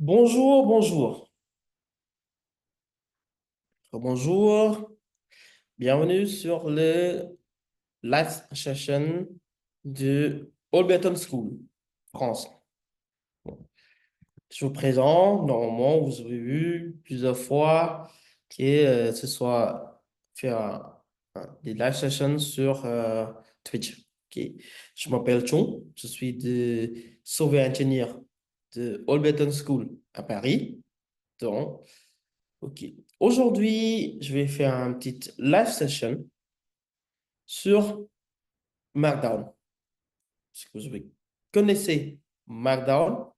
Bonjour, bonjour. Bonjour. Bienvenue sur le live session de Alberton School, France. Je vous présente, normalement, vous avez vu plusieurs fois que ce soit faire des live sessions sur Twitch. Ok. Je m'appelle Chung, je suis de software engineer de Alberton School à Paris. Donc, ok. Aujourd'hui, je vais faire un petit live session sur Markdown. Est-ce que vous connaissez Markdown?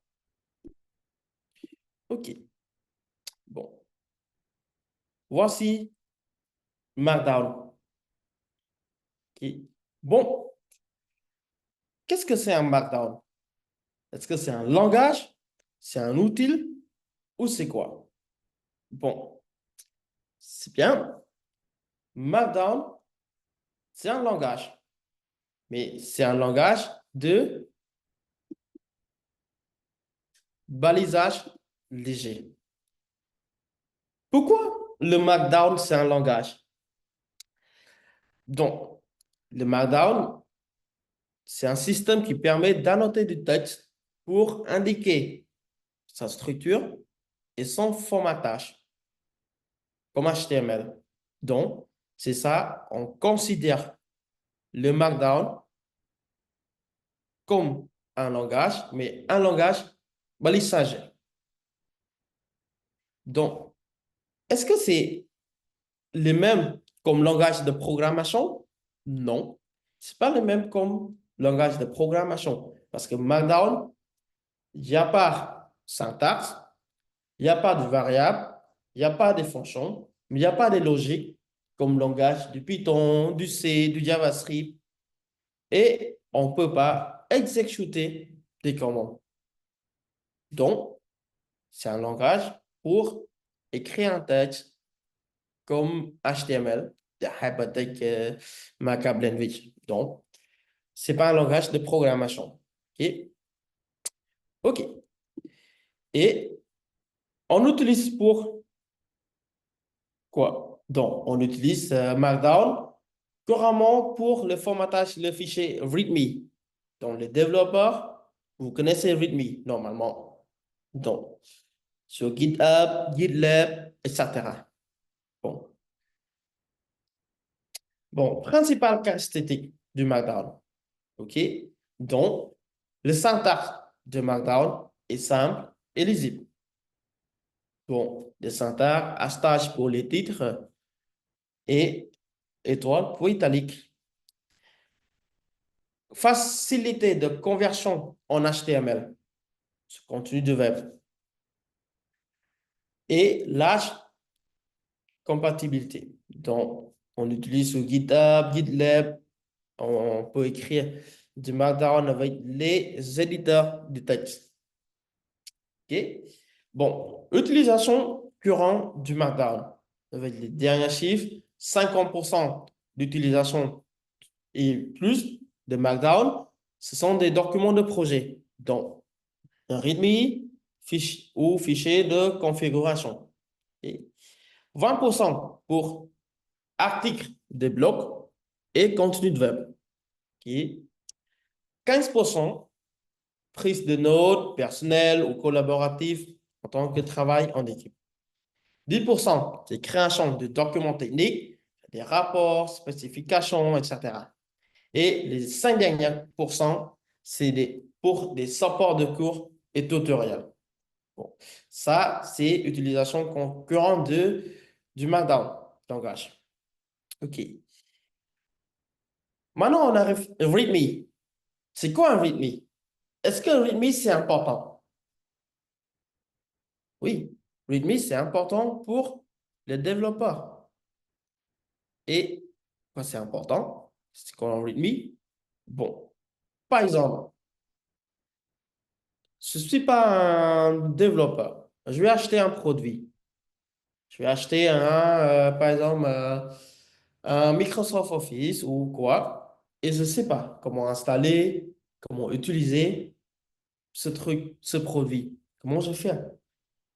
Ok. Bon. Voici Markdown. Ok. Bon. Qu'est-ce que c'est un Markdown? Est-ce que c'est un langage? C'est un outil? Ou c'est quoi? Bon. C'est bien. Markdown, c'est un langage. Mais c'est un langage de balisage léger. Pourquoi le Markdown, c'est un langage? Donc, le Markdown, c'est un système qui permet d'annoter du texte pour indiquer sa structure et son formatage, comme HTML. Donc, c'est ça, on considère le Markdown comme un langage, mais un langage balisage. Donc, est-ce que c'est le même comme langage de programmation? Non, c'est pas le même comme langage de programmation. Parce que Markdown, il n'y a pas syntaxe, il n'y a pas de variable, il n'y a pas de fonction, mais il n'y a pas de logique comme langage du Python, du C, du JavaScript. Et on ne peut pas exécuter des commandes. Donc, c'est un langage pour écrire un texte comme HTML, de Hypertext Markup Language. Donc, ce n'est pas un langage de programmation. OK? OK. Et on utilise pour quoi? Donc, on utilise Markdown couramment pour le formatage le fichier README. Donc, les développeurs, vous connaissez README normalement. Donc, sur GitHub, GitLab, etc. Bon, bon, principale caractéristique du Markdown. OK? Donc, le syntaxe de Markdown est simple et lisible. Bon, le syntaxe, hashtag pour les titres et étoile pour italique. Facilité de conversion en HTML, ce contenu de web. Et large compatibilité. Donc, on utilise sur GitHub, GitLab, on peut écrire du Markdown avec les éditeurs de texte. OK? Bon, utilisation courante du Markdown. Avec les derniers chiffres, 50% d'utilisation et plus de Markdown, ce sont des documents de projet. Donc, un README ou fichier de configuration. Et 20% pour articles de blog et contenu de web. Et 15% prise de notes personnelles ou collaboratives en tant que travail en équipe. 10% c'est création de documents techniques, des rapports, spécifications, etc. Et les 5 derniers pourcents, c'est pour des supports de cours et tutoriels. Bon. Ça, c'est utilisation concurrente du Markdown langage. OK. Maintenant, on arrive au README. C'est quoi un README? Est-ce que README, c'est important? Oui, README, c'est important pour les développeurs. Et pourquoi c'est important? C'est quoi un README? Bon, par exemple, je ne suis pas un développeur. Je vais acheter un produit. Je vais acheter par exemple, un Microsoft Office ou quoi. Et je ne sais pas comment installer, comment utiliser ce truc, ce produit. Comment je fais?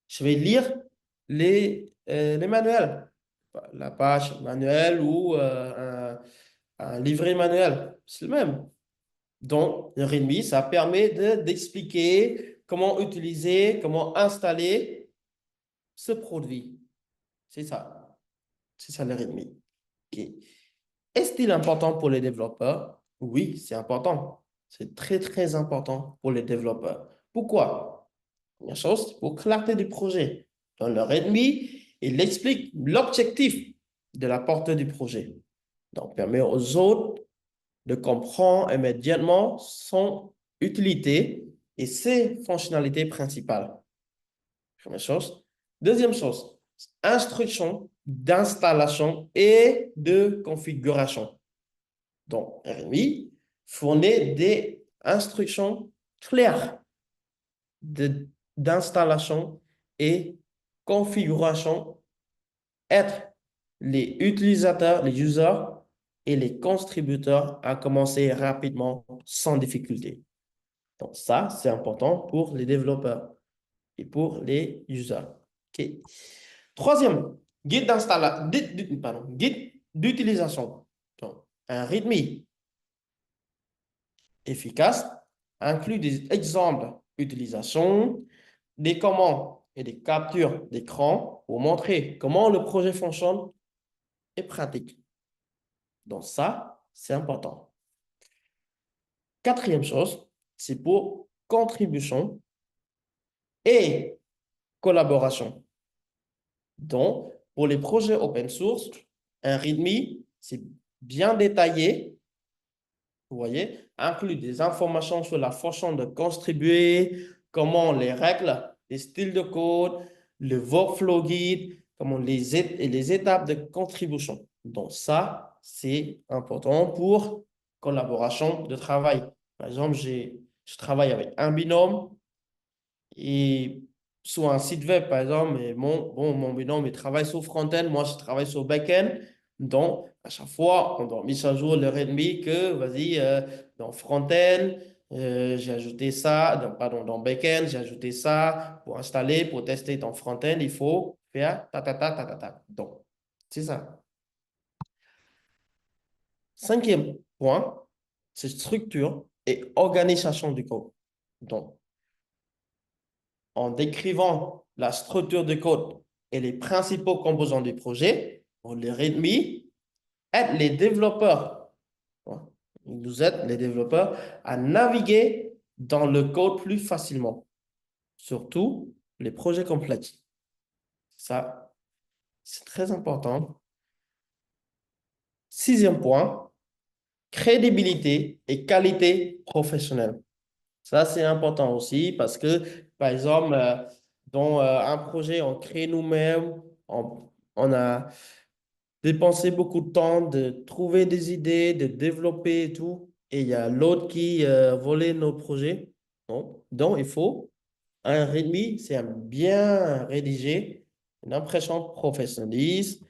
Je vais lire les manuels, la page manuelle ou un livret manuel. C'est le même. Donc, le README, ça permet d'expliquer comment utiliser, comment installer ce produit. C'est ça. C'est ça le README. OK. Est-il important pour les développeurs? Oui, c'est important. C'est très, très important pour les développeurs. Pourquoi? Première chose, pour clarté du projet. Dans le README, il explique l'objectif de la portée du projet. Donc, permet aux autres de comprendre immédiatement son utilité et ses fonctionnalités principales. Première chose. Deuxième chose, instruction d'installation et de configuration. Donc, RMI fournit des instructions claires d'installation et configuration, être les utilisateurs, les users et les contributeurs à commencer rapidement sans difficulté. Donc, ça, c'est important pour les développeurs et pour les users. OK. Troisième, guide d'installation, guide d'utilisation. Donc, un README efficace inclut des exemples d'utilisation, des commandes et des captures d'écran pour montrer comment le projet fonctionne et pratique. Donc ça, c'est important. Quatrième chose, c'est pour contribution et collaboration. Donc, pour les projets open source, un README, c'est bien détaillé, vous voyez, inclut des informations sur la façon de contribuer, comment les règles, les styles de code, le workflow guide, comment les étapes de contribution. Donc ça, c'est important pour collaboration de travail. Par exemple, je travaille avec un binôme et sur un site web, par exemple, et mon binôme il travaille sur front-end, moi je travaille sur back-end. Donc, à chaque fois, on doit mettre à jour le README que, vas-y, dans front-end, j'ai ajouté ça, pardon, dans back-end, j'ai ajouté ça pour installer, pour tester ton front-end, il faut faire ta, ta, ta, ta, ta, ta. Donc, c'est ça. Cinquième point, c'est structure et organisation du code. Donc, en décrivant la structure de code et les principaux composants du projet, on les README aide les développeurs, il nous aide les développeurs à naviguer dans le code plus facilement, surtout les projets complexes. Ça, c'est très important. Sixième point, crédibilité et qualité professionnelle. Ça, c'est important aussi parce que, par exemple, dans un projet, on crée nous-mêmes, on a dépensé beaucoup de temps de trouver des idées, de développer et tout. Et il y a l'autre qui volait nos projets. Donc, il faut un README, c'est un bien rédigé, une impression de professionnalisme,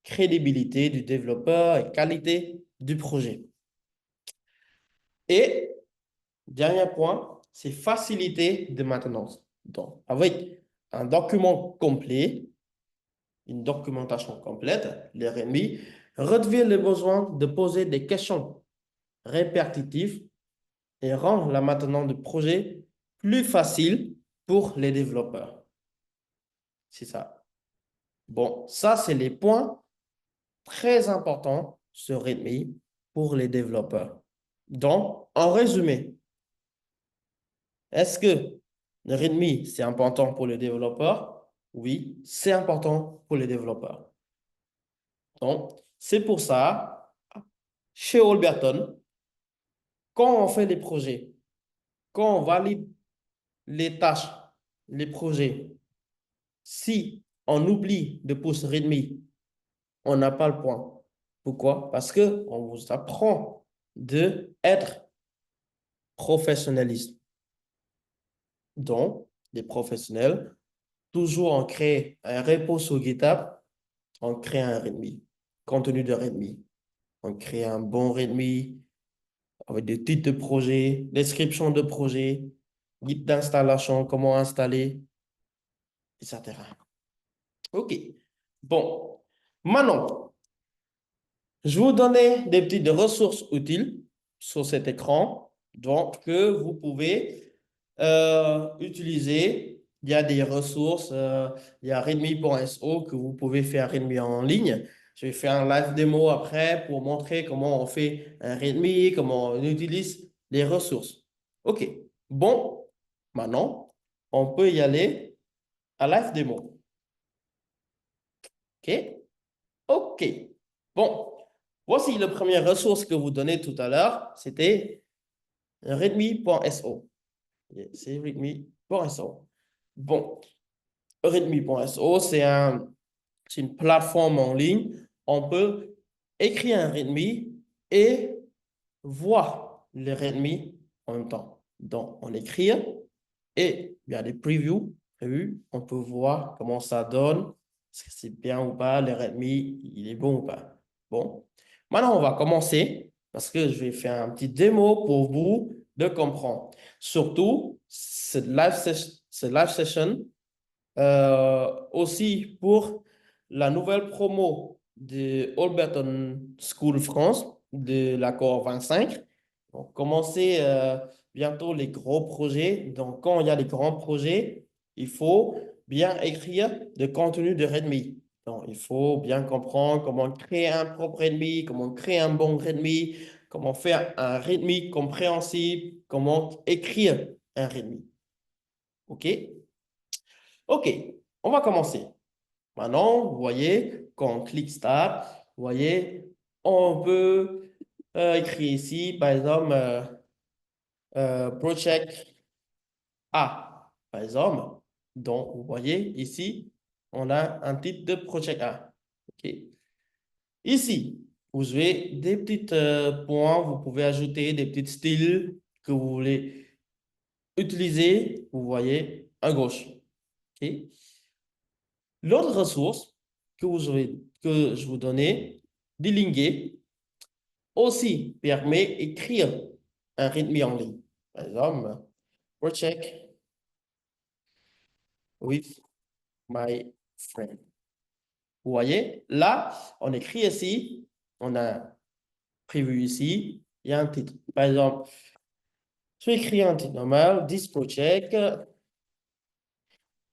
crédibilité du développeur et qualité du projet. Et dernier point, c'est facilité de maintenance. Donc, avec un document complet, une documentation complète, le RMI redevient le besoin de poser des questions répétitives et rend la maintenance du projet plus facile pour les développeurs. C'est ça. Bon, ça, c'est les points très importants sur README pour les développeurs. Donc, en résumé, est-ce que le README, c'est important pour les développeurs? Oui, c'est important pour les développeurs. Donc, c'est pour ça, chez Holberton, quand on fait des projets, quand on valide les tâches, les projets, si on oublie de pousser README, on n'a pas le point. Pourquoi? Parce qu'on vous apprend d'être professionnaliste. Donc, les professionnels, toujours on crée un repo sur GitHub, on crée un README, contenu de README. On crée un bon README avec des titres de projet, description de projet, guide d'installation, comment installer. etc. OK. Bon, maintenant, je vais vous donner des petites ressources utiles sur cet écran donc, que vous pouvez utiliser. Il y a des ressources, il y a readme.so que vous pouvez faire readme en ligne. Je vais faire un live démo après pour montrer comment on fait un readme, comment on utilise les ressources. OK. Bon, maintenant, on peut y aller à live démo. OK? OK. Bon, voici la première ressource que vous donnez tout à l'heure. C'était readme.so. C'est readme.so. Bon, readme.so, c'est une plateforme en ligne. On peut écrire un readme et voir le readme en même temps. Donc, on écrit et il y a des previews prévus. On peut voir comment ça donne, est-ce que c'est bien ou pas, le readme, il est bon ou pas. Bon, maintenant, on va commencer parce que je vais faire un petit démo pour vous de comprendre. Surtout, cette live session aussi pour la nouvelle promo de Alberton School France de l'accord 25. On commencer bientôt les gros projets. Donc, quand il y a des grands projets, il faut bien écrire le contenu de Redmi. Donc, il faut bien comprendre comment créer un propre Redmi, comment créer un bon Redmi, comment faire un Redmi compréhensible, comment écrire un Redmi. OK? OK, on va commencer. Maintenant, vous voyez, quand on clique Start, vous voyez, on peut écrire ici, par exemple, Project A, par exemple. Donc, vous voyez, ici, on a un titre de Project A. OK. Ici, vous avez des petits points, vous pouvez ajouter des petits styles que vous voulez utiliser, vous voyez, à gauche. OK. L'autre ressource que je vous donnais, Dilinguer, aussi permet d'écrire un rythme en ligne. Par exemple, Project with my friend. Vous voyez, là, on écrit ici, on a prévu ici, il y a un titre. Par exemple, je vais écrire un titre normal, This project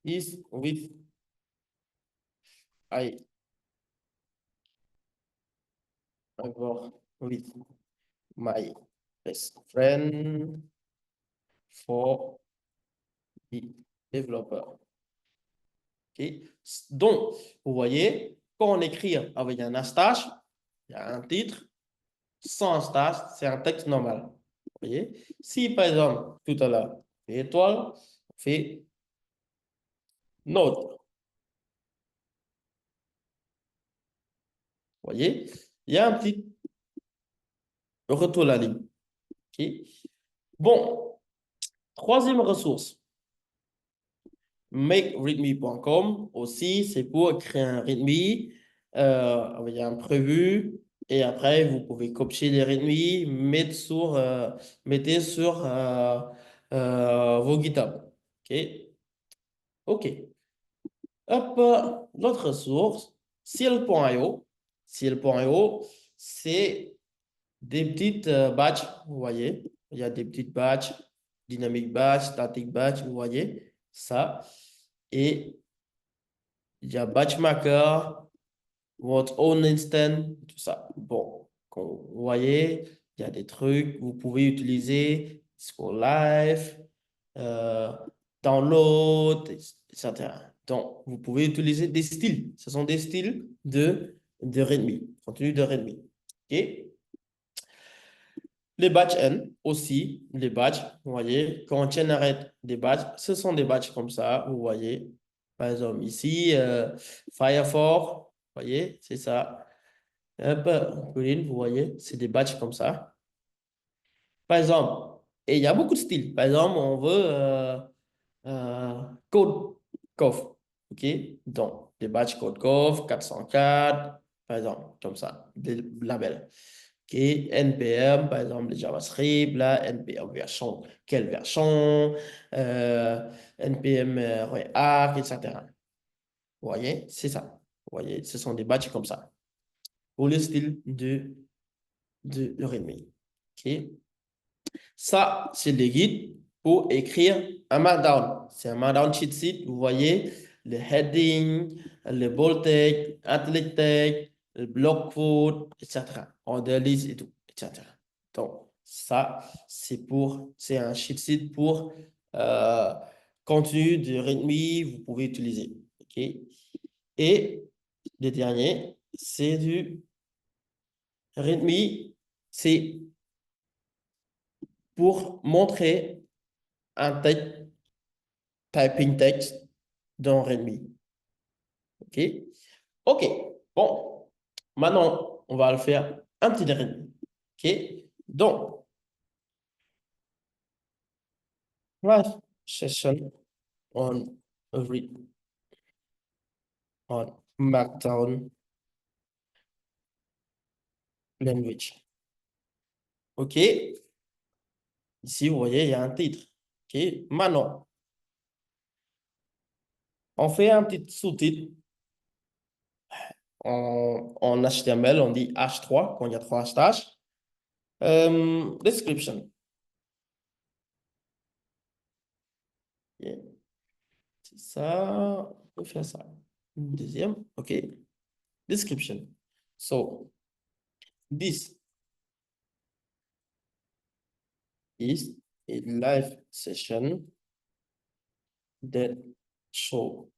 is with I with my best friend for the developer. OK? Donc, vous voyez, quand on écrit avec un hashtag, il y a un titre. Sans hashtag, c'est un texte normal. Vous voyez? Si, par exemple, tout à l'heure, on fait étoile, on fait note. Vous voyez? Il y a un petit retour à la ligne. OK? Bon, troisième ressource. MakeReadme.com aussi, c'est pour créer un README avec un prévu. Et après, vous pouvez copier les README, mettez sur vos GitHub. OK? OK. Hop, l'autre ressource, Seal.io. Seal.io, c'est des petites batchs, vous voyez. Il y a des petites batchs, dynamic batch, static batch, vous voyez ça. Et il y a batchmaker, votre own instant, tout ça. Bon, comme vous voyez, il y a des trucs que vous pouvez utiliser, Discord Live, euh, download, etc. Donc, vous pouvez utiliser des styles. Ce sont des styles de Redmi, contenu de Redmi. OK? Les batch N aussi, les batchs, vous voyez, quand on génère des batchs, ce sont des batchs comme ça, vous voyez. Par exemple, ici, Firefox, vous voyez, c'est ça. Hop, Green, vous voyez, c'est des batchs comme ça. Par exemple, et il y a beaucoup de styles. Par exemple, on veut code COF, OK? Donc, des batchs code COF, 404, par exemple, comme ça, des labels. OK, NPM, par exemple, le JavaScript, là, NPM version, quelle version, NPM React, etc. Vous voyez, c'est ça. Vous voyez, ce sont des badges comme ça pour le style de Redmi. OK. Ça, c'est le guide pour écrire un Markdown. C'est un Markdown cheat sheet. Vous voyez le heading, le bold text, italic text, le block quote, etc. Order list et tout, etc. Donc, ça, c'est un cheat sheet pour euh, contenu de Redmi, vous pouvez utiliser. OK? Et le dernier, c'est du Redmi, c'est pour montrer un typing text dans Redmi. OK? OK. Bon. Maintenant, on va le faire un petit Redmi. OK? Donc, live session on read on Markdown language. OK? Ici, vous voyez, il y a un titre. OK? Maintenant, on fait un petit sous-titre en HTML. On dit H3 quand il y a trois hashtags. Description. OK. C'est ça. On peut faire ça. Une deuxième. OK. Description. So, this is a live session that show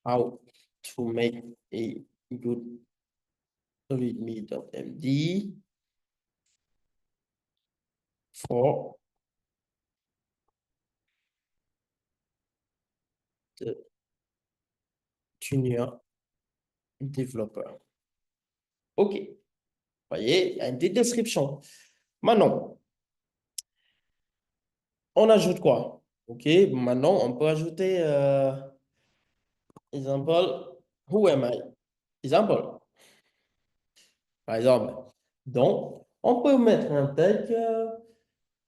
how to make a good readme.md for the junior developer. OK. Vous voyez, il y a une petite description. Maintenant, on ajoute quoi? OK. Maintenant, on peut ajouter, exemple, who am I? Exemple. Par exemple. Donc, on peut mettre un tag,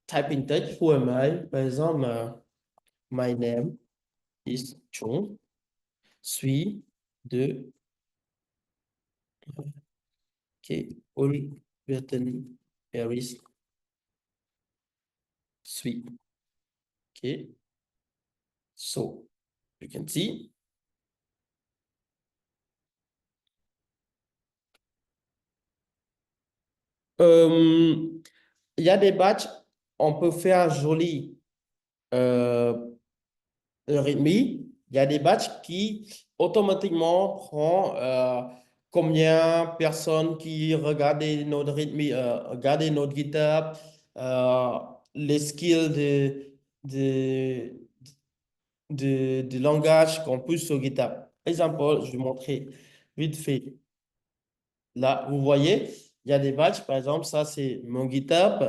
typing tag, who am I? Par exemple, my name is Chung, suis de, OK, All Burton Paris, suis. OK, so you can see. Il y a des batchs, on peut faire joli euh, rythme. Il y a des batchs qui automatiquement prend combien de personnes qui regardent notre rythme, regardent notre GitHub, euh, les skills de, de langage qu'on pousse sur GitHub. Exemple, je vais montrer vite fait. Là, vous voyez, il y a des badges, par exemple, ça c'est mon GitHub.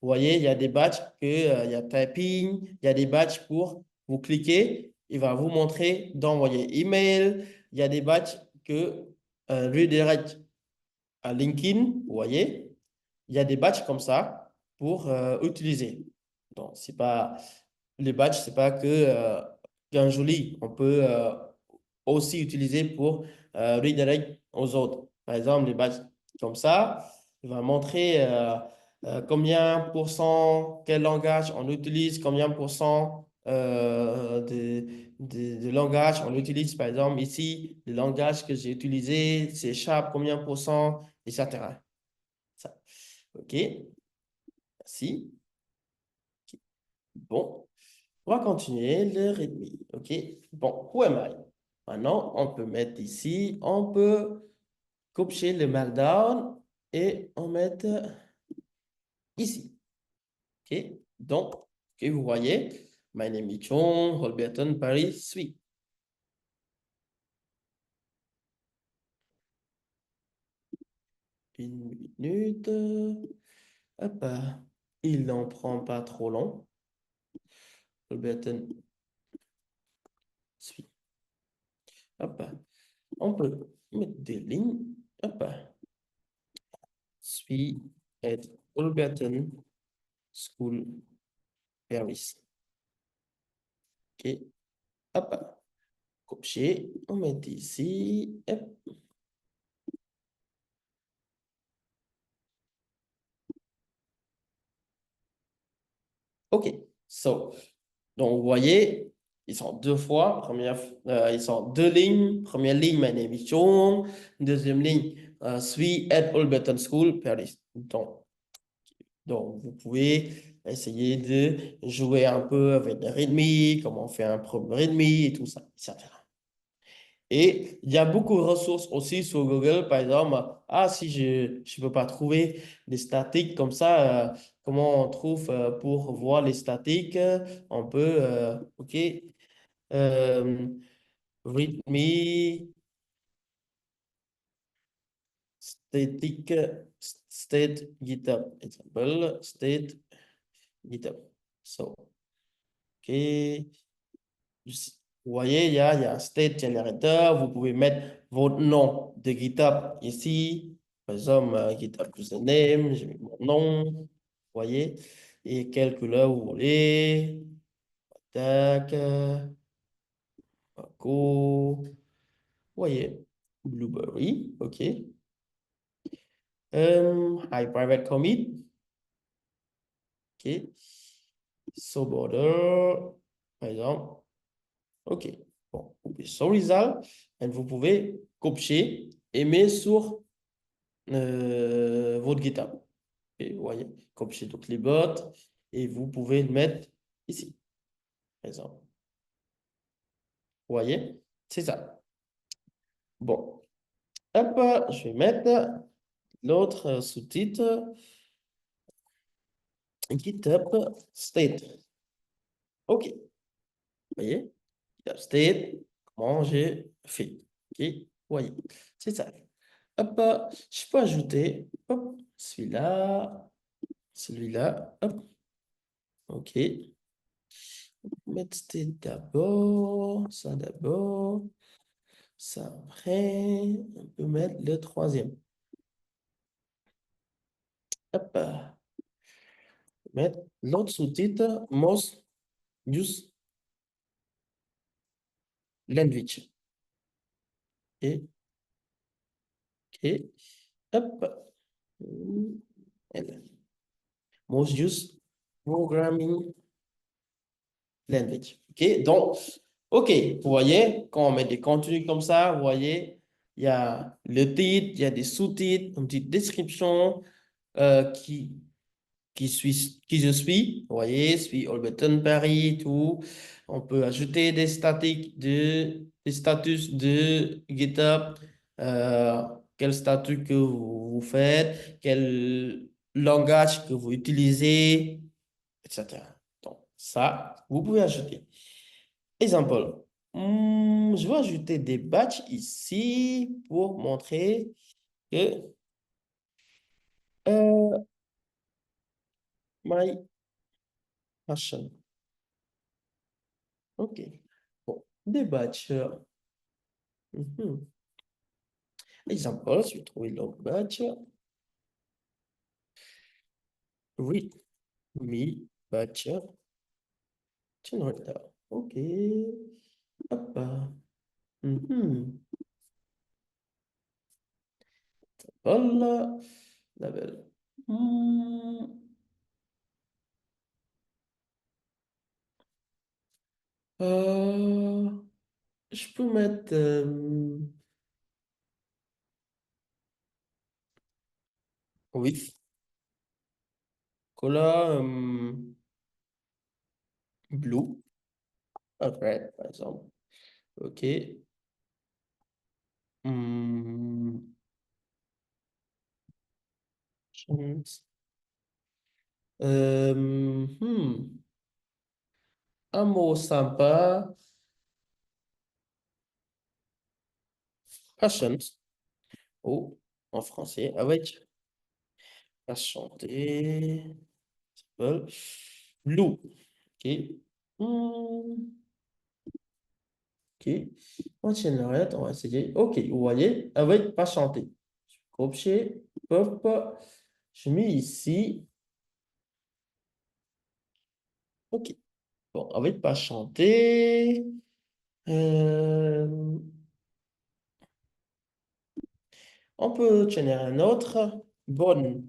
Vous voyez, il y a des badges il y a typing, il y a des badges pour vous cliquer, il va vous montrer d'envoyer email. Il y a des badges que redirect à LinkedIn, vous voyez. Il y a des badges comme ça pour utiliser. Donc, c'est pas, les badges, c'est pas que qu'un joli. On peut aussi utiliser pour redirect aux autres. Par exemple, les badges comme ça, il va montrer combien pour cent, quel langage on utilise, combien pour cent de langage on utilise. Par exemple, ici, le langage que j'ai utilisé, c'est Sharp, combien pour cent, etc. Ça. OK, merci. Bon, on va continuer le rythme. OK, bon, who am I? Maintenant, on peut mettre ici, on peut copier le markdown et on met ici. OK, donc, OK, vous voyez, my name is John, Holberton, Paris, suite. Une minute. Hop, il n'en prend pas trop long. Holberton, suite. Hop, on peut mettre des lignes. Hop, suite. at Alberton School, Paris. OK. Hop. Copier. On met ici. Hop. OK. So, donc, vous voyez, ils sont deux fois. Ils sont deux lignes. Première ligne, my name is John. Deuxième ligne, suis at Alberton School, Paris. Donc, vous pouvez essayer de jouer un peu avec les rythmiques, comment on fait un premier rythmique et tout ça, etc. Et il y a beaucoup de ressources aussi sur Google, par exemple, si je ne peux pas trouver des statiques comme ça, comment on trouve pour voir les statiques, on peut, OK, euh, rythmique, statique, state GitHub, example, state GitHub. So, OK. Vous voyez, il y a un state generator. Vous pouvez mettre votre nom de GitHub ici. Par exemple, GitHub username, je mets mon nom. Vous voyez, et quelle couleur vous voulez. Tac, Paco. Vous voyez, Blueberry, OK. High private commit, OK. So border, par exemple. OK. Bon, vous pouvez sur result, et vous pouvez copier et mettre sur votre GitHub. Et vous voyez, copier toutes les bottes et vous pouvez le mettre ici, par exemple. Vous voyez, c'est ça. Bon, hop, je vais mettre l'autre sous-titre GitHub State. OK, vous voyez, GitHub State, comment j'ai fait. OK, vous voyez, c'est ça. Hop, je peux ajouter hop, celui-là, hop, OK. Mettre state d'abord, ça après, on peut mettre le troisième. Hop, mettre l'autre sous-titre, most use language. Et, et, hop, L. Most use programming language. OK, donc, OK, vous voyez, quand on met des contenus comme ça, vous voyez, il y a le titre, il y a des sous-titres, une petite description qui qui je suis. Vous voyez, je suis Alberton Paris, tout. On peut ajouter des status de GitHub, quel statut que vous faites, quel langage que vous utilisez, etc. Donc, ça, vous pouvez ajouter. Exemple, je vais ajouter des batchs ici pour montrer que euh, my passion. OK. Bon, des batchs. Mhm. Exemple, je vais trouver le batch. Read me batch generator. OK. Hop. Mhm. Voilà. Label. Hmm. Euh, je peux mettre with color blue. Red, par exemple. OK. Hmm. Chance. Hmm. Un mot sympa. Passions. Oh, en français, avec à chanter. Blue. OK. Hmm, OK. On tient l'arrête, on va essayer. OK, vous voyez, avec pas chanter. Copier, hop. Je mets ici. OK. Bon, on va pas chanter. Euh, on peut générer un autre. Bonne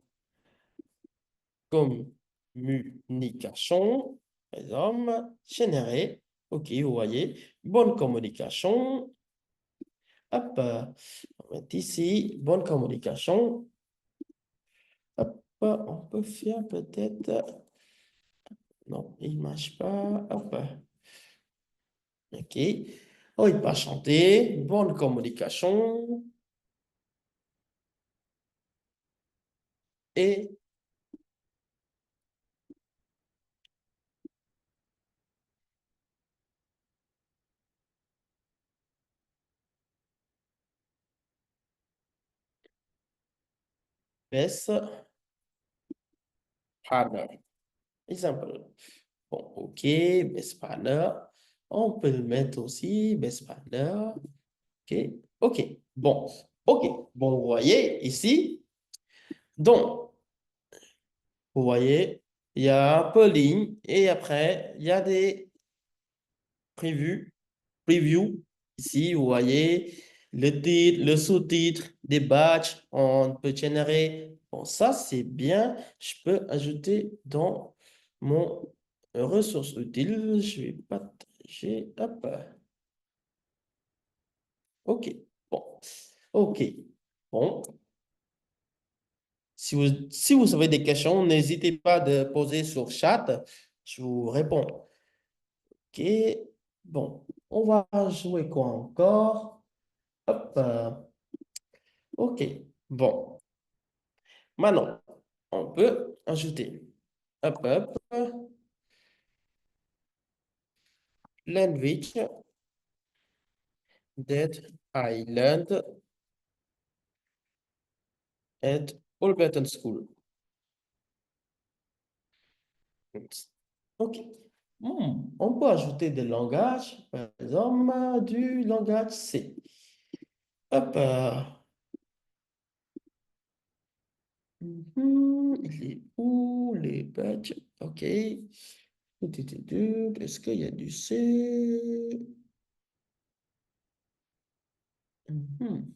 communication. Par exemple, générer. OK, vous voyez. Bonne communication. Hop, on va mettre ici. Bonne communication. Hop, on peut faire peut-être. Non, il ne marche pas. Hop. OK. Oh, il va chanter. Bonne communication. Et best partner. Exemple. Bon, OK. Best partner. On peut le mettre aussi. Best partner. OK. OK. Bon. OK. Bon, vous voyez ici. Donc, vous voyez, il y a un peu ligne et après, il y a des prévus, preview. Ici, vous voyez le titre, le sous-titre, des badges, on peut générer. Bon, ça, c'est bien. Je peux ajouter dans mon ressource utile. Je vais partager. Hop. OK. Bon. OK. Bon. Si vous avez des questions, n'hésitez pas de poser sur chat. Je vous réponds. OK. Bon. On va jouer quoi encore? Hop. OK. Bon. Maintenant, on peut ajouter. Hop, hop. Language that I learned at Holberton School. OK. On peut ajouter des langages, par exemple, du langage C. Hop. Il est où les badges? OK. Est-ce qu'il y a du C? Mhm.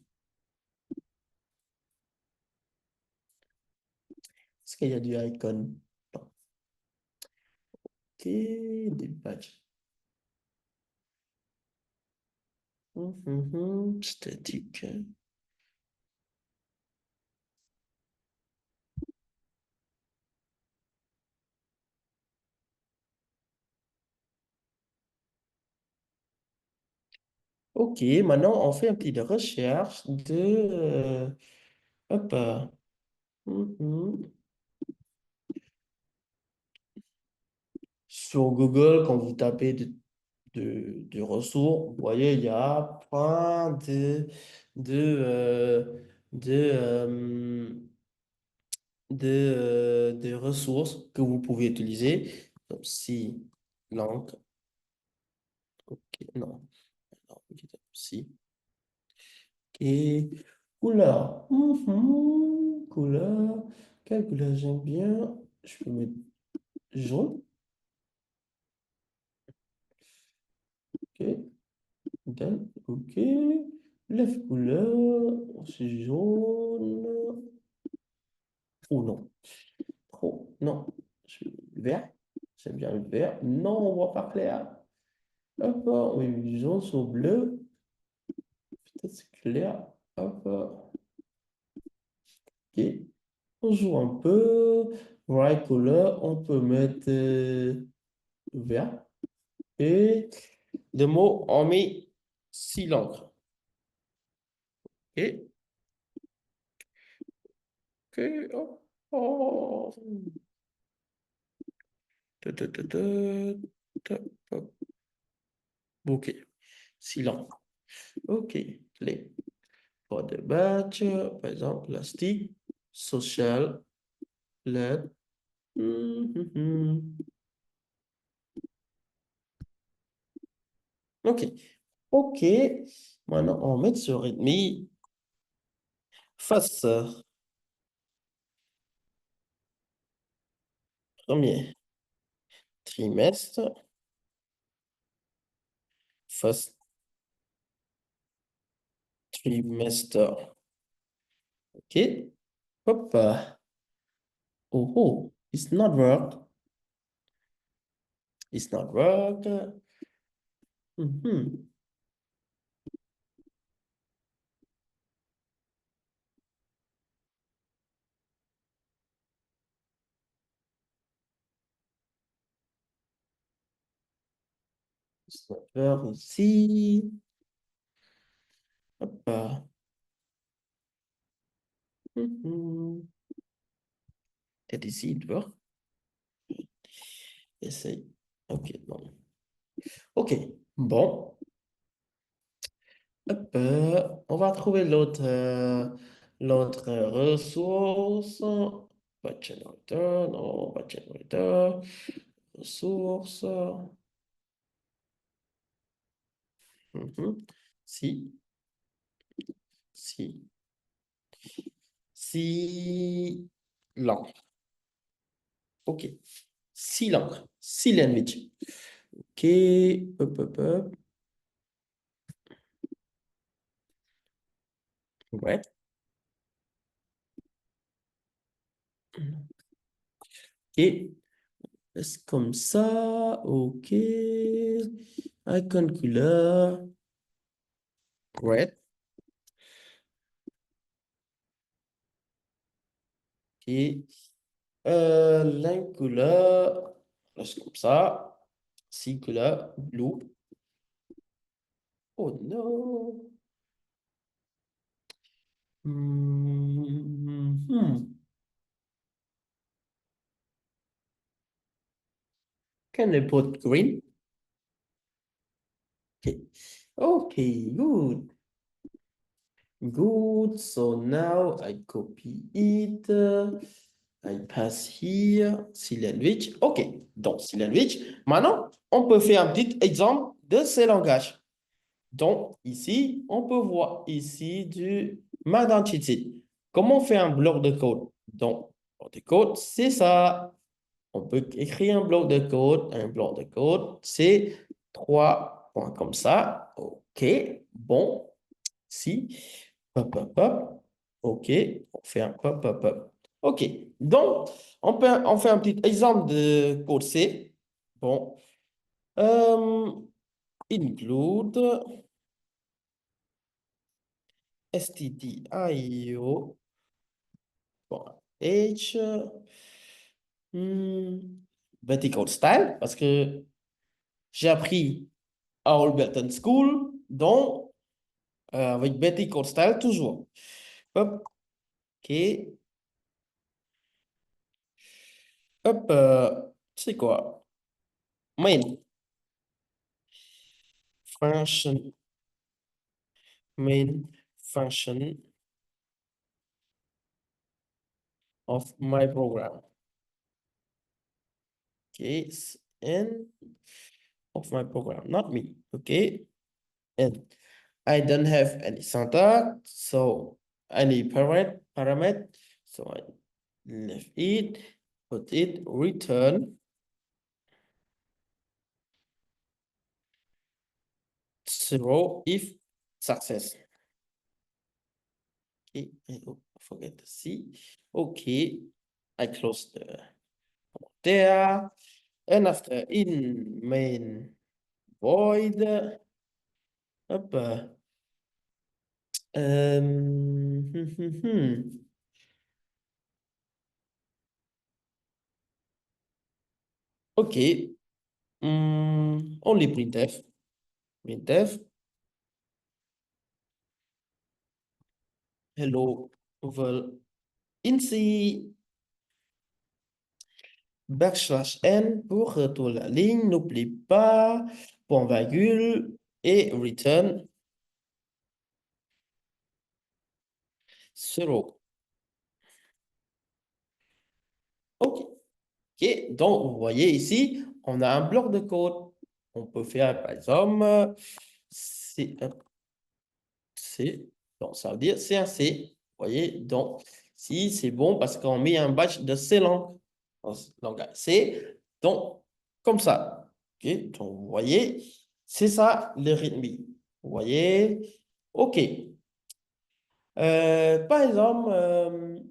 Est-ce qu'il y a du icon? Non. OK, des badges. Statique. OK, maintenant on fait un petit de recherche de hop, mhm. Sur Google, quand vous tapez de ressources, vous voyez, il y a plein de, de ressources que vous pouvez utiliser. Donc, si, langue, OK, non, non, si, et couleur. Couleur. Quelle couleur j'aime bien? Je peux mettre jaune. OK. Done. OK. Lève couleur. C'est jaune. Oh non. Trop. Non. Vert. J'aime bien le vert. Non, on voit pas clair. Hop. Oui, du jaune sur bleu. Peut-être c'est clair. Hop. OK. On joue un peu. Bright color. On peut mettre vert. Et le mot, on met 6 langues. Et, que, oh, oh. Ta, ta, ta, ta, ta, hop. OK, 6 langues. OK, les pas de batch, par exemple, plastique, social, LED. Hum. OK, OK. Maintenant, on met sur ennemi face. Premier trimestre, first trimester. OK. Hop. Oh, oh, it's not work. It's not work. Mhm. It's not work ici. Hop. Mhm. Peut-être ici, il work. Essaye. OK, non. OK, bon. Hop, on va trouver l'autre ressource. Pas generator, non, pas generator. Ressource. Mhm. Si, si, si l'encre. OK. Si l'encre. Si language. OK. Hop, hop, hop. Ouais. OK. C'est comme ça. OK. Icon couleur. Ouais. OK. Line couleur. C'est comme ça. Si couleur. Blue. Oh non. Hmm. Can I put green? Okay. Okay, good. Good. So now I copy it. I pass here. Sandwich. OK. Donc, sandwich. Maintenant, on peut faire un petit exemple de ces langages. Donc, ici, on peut voir ici du Identity. Comment on fait un bloc de code? Donc, bloc de code, c'est ça. On peut écrire un bloc de code, c'est trois points comme ça. OK, bon, si, hop, hop, hop. OK, on fait un hop, hop, hop. OK, donc, on fait un petit exemple de code C. Bon, euh, include stdio, bon, h, vertical style, parce que j'ai appris à Holberton School, donc avec Betty Costal toujours. Hop, OK. Hop, c'est quoi? Main function, main function of my program. Okay, and of my program, not me. Okay, and I don't have any syntax, so any parameter. So I left it, put it, return 0 if success. Okay, oh, forget the C. Okay, I close the there. And after in main void, up, okay, only printf, printf, hello, well, in C, backslash n pour retourner la ligne, n'oublie pas, point virgule et return 0. OK. OK, donc vous voyez ici, on a un bloc de code. On peut faire par exemple C, C, donc ça veut dire c'est un C. Vous voyez, donc si c'est bon parce qu'on met un batch de C langue. dans ce langage C. Donc, comme ça. OK? Donc, vous voyez, c'est ça le rythme. Vous voyez? OK. Par exemple,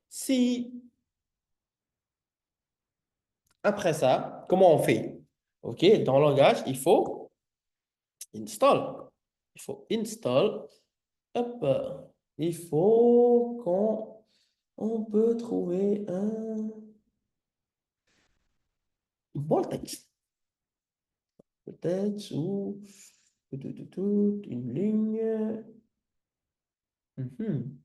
si après ça, comment on fait? OK? Dans le langage, il faut install. Il faut install. Hop. Il faut qu'on on peut trouver un bon texte. Peut-être ou une ligne. Mhm.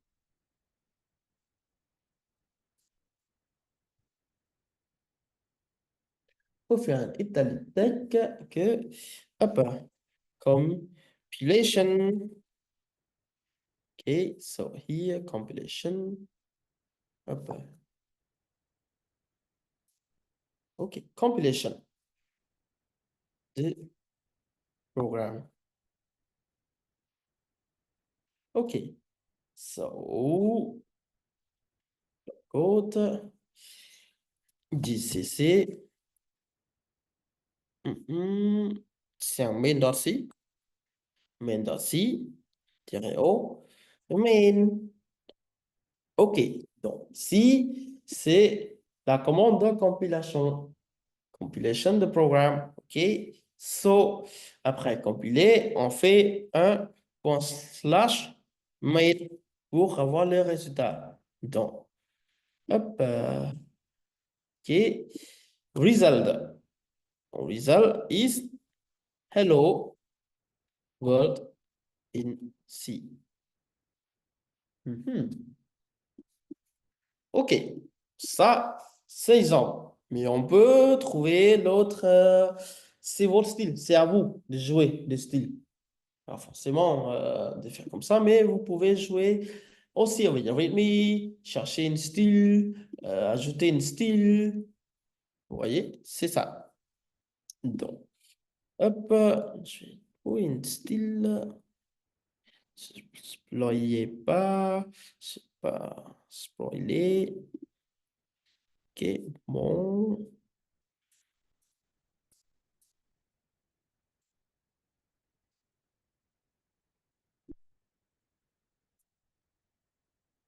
Faut faire un italique que, hop, compilation. Okay, so here compilation. Hop. OK, compilation de programme. OK, so code GCC. C'est un main.c. Main.c. -o. Main. OK, donc ici, c'est la commande de compilation. Compilation de programme. OK, so après compiler, on fait un point slash main pour avoir le résultat. Donc, hop, OK, result. Result is hello world in C. Mhm. OK, ça, c'est exemple. Mais on peut trouver l'autre. C'est votre style, c'est à vous de jouer le style. Pas forcément de faire comme ça, mais vous pouvez jouer aussi avec le rythme, chercher une style, ajouter une style. Vous voyez, c'est ça. Donc, hop, je vais trouver une style. Exployez pas, c'est pas spoiler. OK, bon.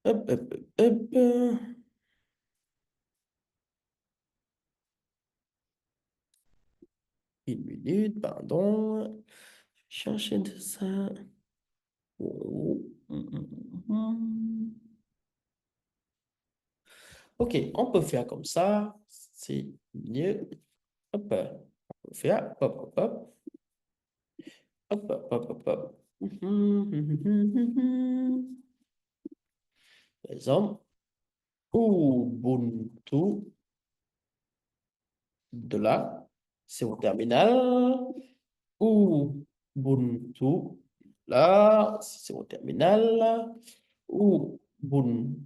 Hop, hop, hop, hop. Une minute, pardon. Chercher de ça. Oh, OK, on peut faire comme ça. C'est mieux. Hop, on peut faire hop, hop, hop. Hop, hop, hop, hop, hop. Par exemple, Ubuntu de là, c'est au terminal. Ubuntu là, c'est au terminal. Ubuntu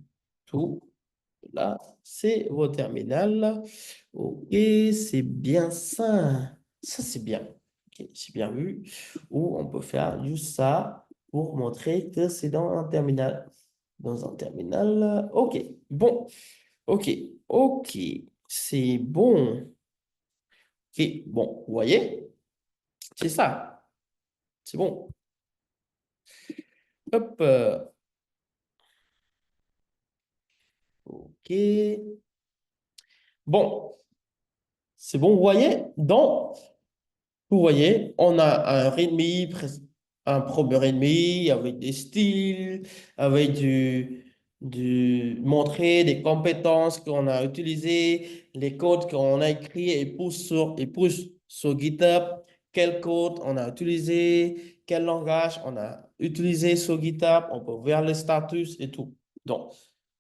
là, c'est au terminal. OK, c'est bien ça. Ça, c'est bien. OK, j'ai bien vu. Ou on peut faire juste ça pour montrer que c'est dans un terminal. Dans un terminal. OK, bon. OK, OK, c'est bon. OK, bon, vous voyez, c'est ça. C'est bon. Hop. OK. Bon, c'est bon, vous voyez? Donc, vous voyez, on a un README, un propre README avec des styles, avec montrer des compétences qu'on a utilisées, les codes qu'on a écrits et push sur GitHub, quel code on a utilisé, quel langage on a utilisé sur GitHub, on peut voir le status et tout. Donc,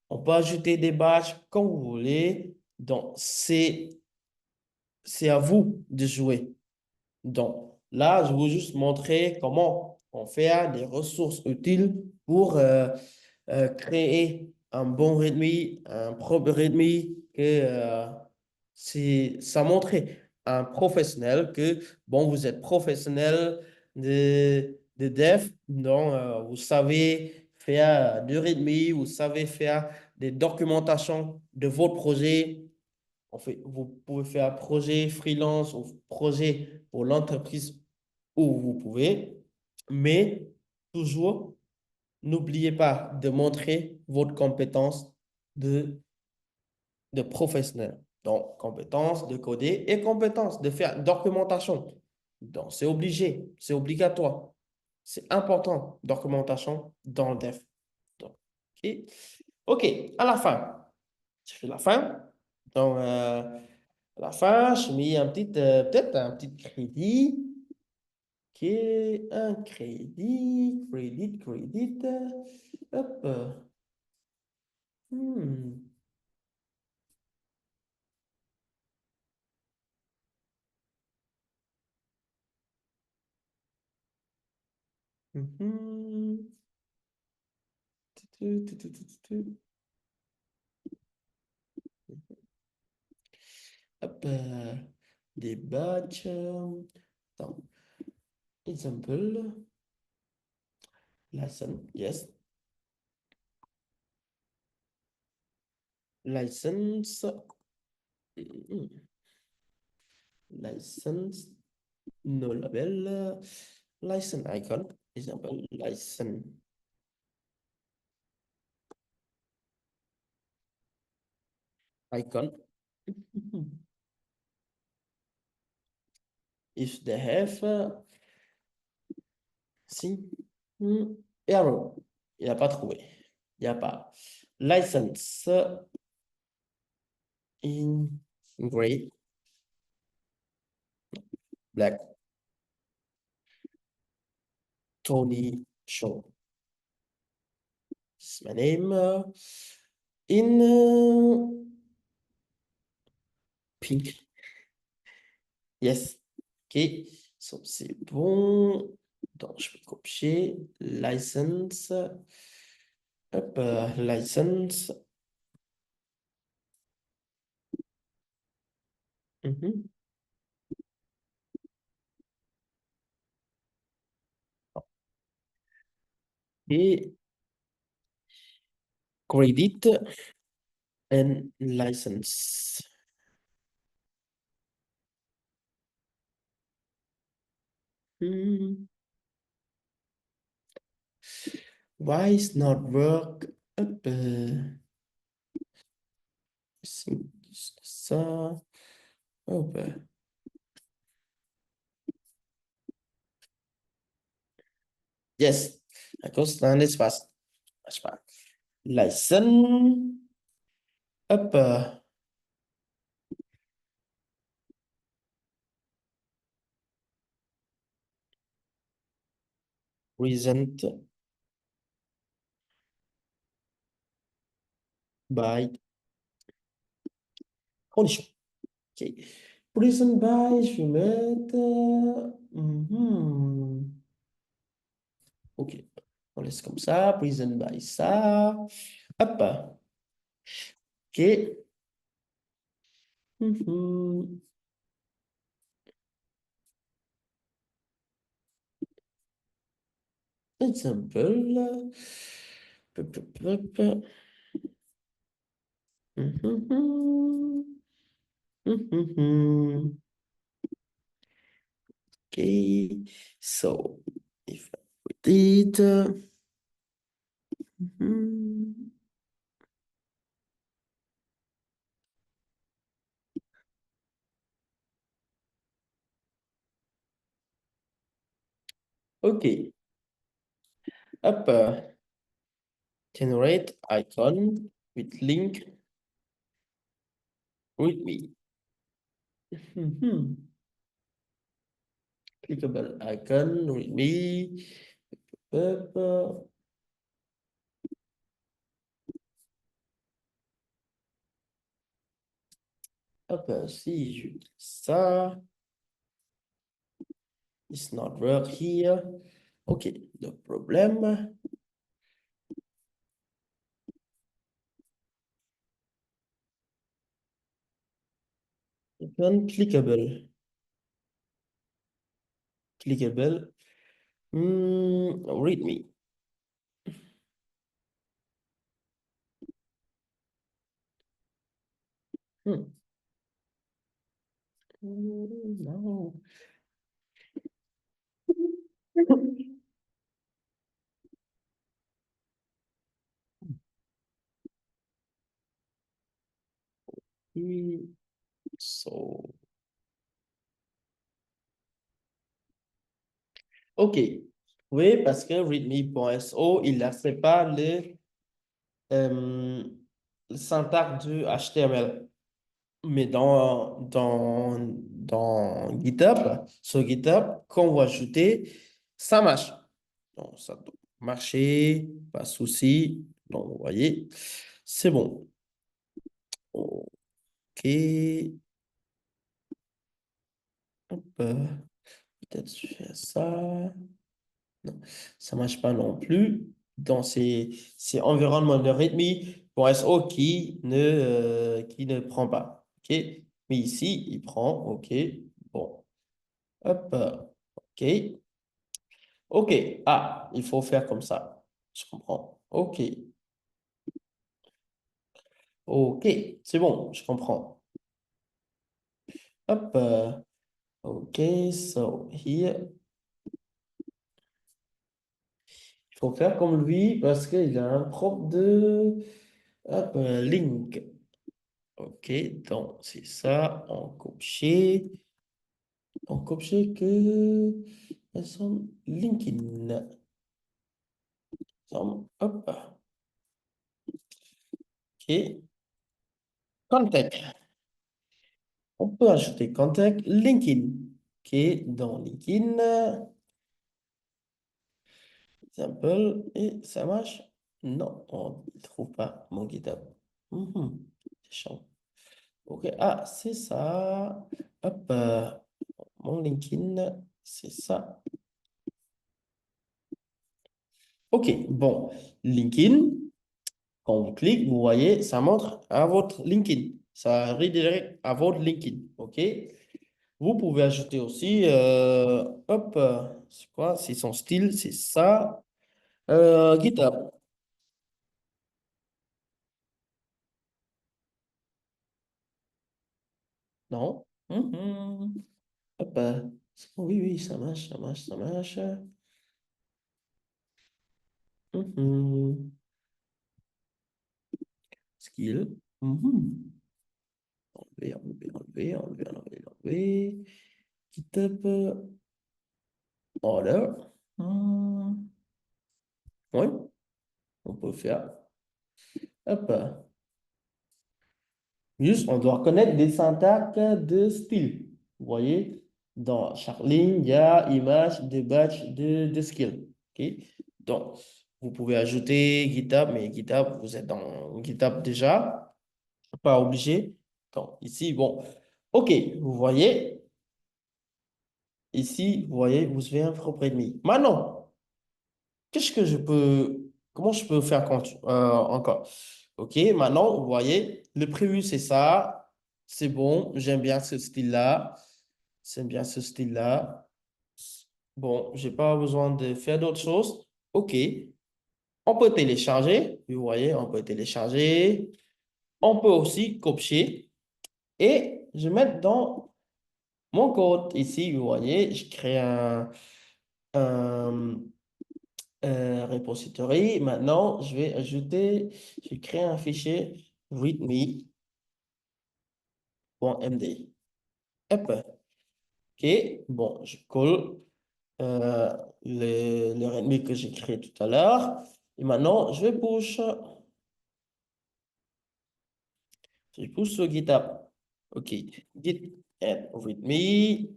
on peut ajouter des badges comme vous voulez. Donc, c'est à vous de jouer. Donc, là, je vous juste montrer comment on fait des ressources utiles pour créer un bon rythme, un propre rythme que ça montrait un professionnel que, bon, vous êtes professionnel de dev, donc vous savez faire du rythme, vous savez faire des documentations de votre projet, Vous pouvez faire un projet freelance ou projet pour l'entreprise où vous pouvez, mais toujours, n'oubliez pas de montrer votre compétence de, de professionnel. Donc, compétence de coder et compétence de faire documentation. Donc, c'est obligé, c'est obligatoire. C'est important, documentation dans le dev. Donc, OK. OK, à la fin. Je fais la fin. Donc, à la fin, je mets peut-être un petit crédit. OK, un crédit. Hop. Hmm. Mhm. Hop. Des batchs. Attends. Example. License. Yes. License. Mhm. License. No label. License icon. Example. License icon. Mhm. If they have. Si. Error. Il n'a pas trouvé. Il n'y a pas. License in gray, black, Tony Show. It's my name. In pink. Yes. OK. So, c'est bon. Donc, je vais copier. License. Hop, license. Mhm. Et credit and license. Hmm. Why is not work? Hop, c'est ça. Hop. Yes. À cause d'un espace. Je sais pas. License. Hop. Present by condition. OK. Present by, je vais mettre. OK. On laisse comme ça. Present by ça. Hop. OK. Mhm. Example. Pop, pop, pop. Mhm. Mhm. Okay, so if I put it, mhm. Okay, up generate icon with link with me. Mhm. Clickable icon with me. Up, si je dis ça, it's not work here. Okay, no problem. Icon clickable. Clickable. Read me. Hmm. No. So, OK. Oui, parce que readme.so, il n'accepte pas euh, le syntaxe du HTML. Mais dans GitHub, sur GitHub, quand on va ajouter, ça marche. Donc, ça doit marcher, pas de souci. Donc, vous voyez, c'est bon. OK. Hop, peut-être faire ça. Non, ça ne marche pas non plus. Donc, c'est environnement de readme.so qui ne prend pas. OK? Mais ici, il prend. OK. Bon. Hop. OK. OK. Ah, il faut faire comme ça. Je comprends. OK. OK. C'est bon, je comprends. Hop. OK. So, here. Il faut faire comme lui parce qu'il a un propre de hop, link. OK, donc c'est ça, on copie. On copie que ensemble LinkedIn. Hop, OK. Contact. On peut ajouter contact LinkedIn. OK, dans LinkedIn, simple, et ça marche? Non, on ne trouve pas mon GitHub. Mhm, c'est chiant. OK, ah, c'est ça. Hop, mon LinkedIn, c'est ça. OK, bon, LinkedIn, quand vous cliquez, vous voyez, ça montre à votre LinkedIn. Ça redirect à votre LinkedIn. OK? Vous pouvez ajouter aussi, hop, c'est quoi? C'est son style, c'est ça. GitHub. Non? Mhm. Hop, oui, oui, ça marche, ça marche, ça marche. Mhm. Skill. Mhm. Enlever, enlever, enlever, enlever, enlever, enlever. GitHub. Order. Hmm. Oui, on peut faire. Hop. Juste, on doit connaître des syntaxes de style. Vous voyez, dans chaque ligne, il y a image de batch de skill. OK? Donc, vous pouvez ajouter GitHub, mais GitHub, vous êtes dans GitHub déjà. Pas obligé. Donc, ici, bon. OK, vous voyez, ici, vous voyez, vous avez un propre ennemi. Maintenant, comment je peux faire encore? OK, maintenant, vous voyez, le prévu, c'est ça. C'est bon, j'aime bien ce style-là. J'aime bien ce style-là. Bon, j'ai pas besoin de faire d'autres choses. OK, on peut télécharger. Vous voyez, on peut télécharger. On peut aussi copier et je vais mettre dans mon code. Ici, vous voyez, je crée un, repository. Maintenant, je vais créer un fichier readme.md. Hop. OK, bon, je colle le readme que j'ai créé tout à l'heure. Et maintenant, je push sur GitHub. OK, git add readme.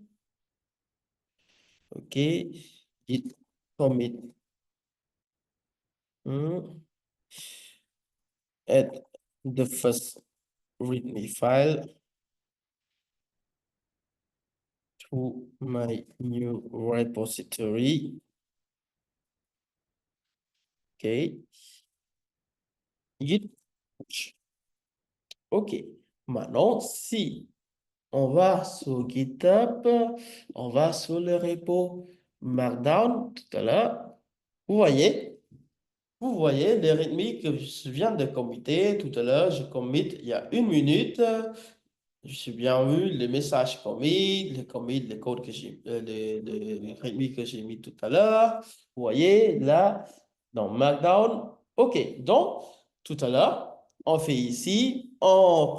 OK, git commit. Add the first readme file to my new repository. OK. Git push. OK. Maintenant, si on va sur GitHub, on va sur le repo Markdown tout à l'heure, vous voyez, vous voyez les readme que je viens de committer tout à l'heure, je commit il y a 1 minute, Je suis bien vu les messages commits, les codes que j'ai, les readme que j'ai mis tout à l'heure. Vous voyez, là, dans Markdown. OK, donc, tout à l'heure, on fait ici, on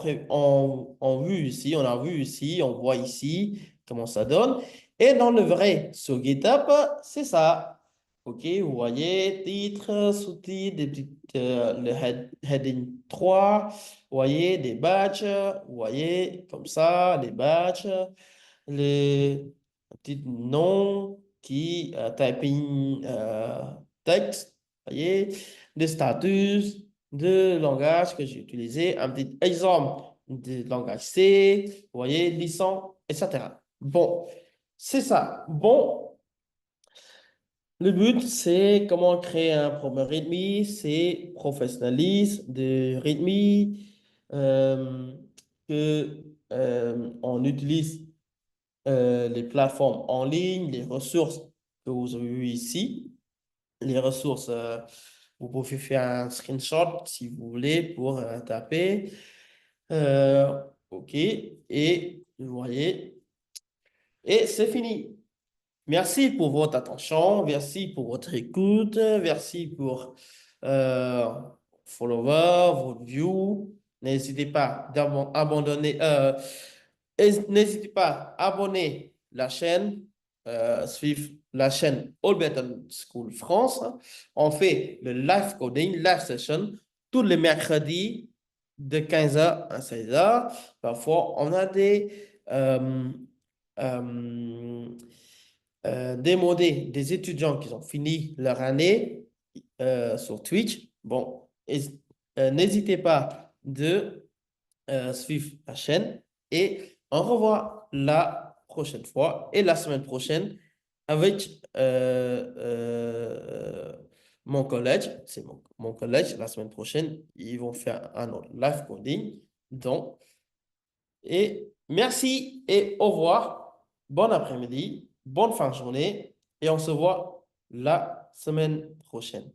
vu ici, on a vu ici, on voit ici comment ça donne. Et dans le vrai, sur GitHub, c'est ça. OK, vous voyez, titre, sous-titre, heading 3. Vous voyez des badges, vous voyez comme ça, des badges, les petits noms qui typing texte, vous voyez, des statuts, de langage que j'ai utilisé, un petit exemple de langage C, vous voyez, licence, etc. Bon, c'est ça. Bon, le but, c'est comment créer un premier README, c'est professionnaliser de README, euh, que, on utilise les plateformes en ligne, les ressources que vous avez vues ici. Les ressources, vous pouvez faire un screenshot si vous voulez pour taper. OK, et vous voyez, et c'est fini. Merci pour votre attention, merci pour votre écoute, merci pour euh, followers, votre view. N'hésitez pas d'abandonner, n'hésitez pas à abonner la chaîne, suivre la chaîne All Better School France. On fait le live coding, live session, tous les mercredis de 15h à 16h. Parfois, on a euh, des étudiants qui ont fini leur année sur Twitch. Bon, n'hésitez pas de suivre la chaîne et on revoit la prochaine fois et la semaine prochaine avec mon collège. C'est mon collège. La semaine prochaine, ils vont faire un autre live coding. Donc, et merci et au revoir. Bon après-midi, bonne fin de journée et on se voit la semaine prochaine.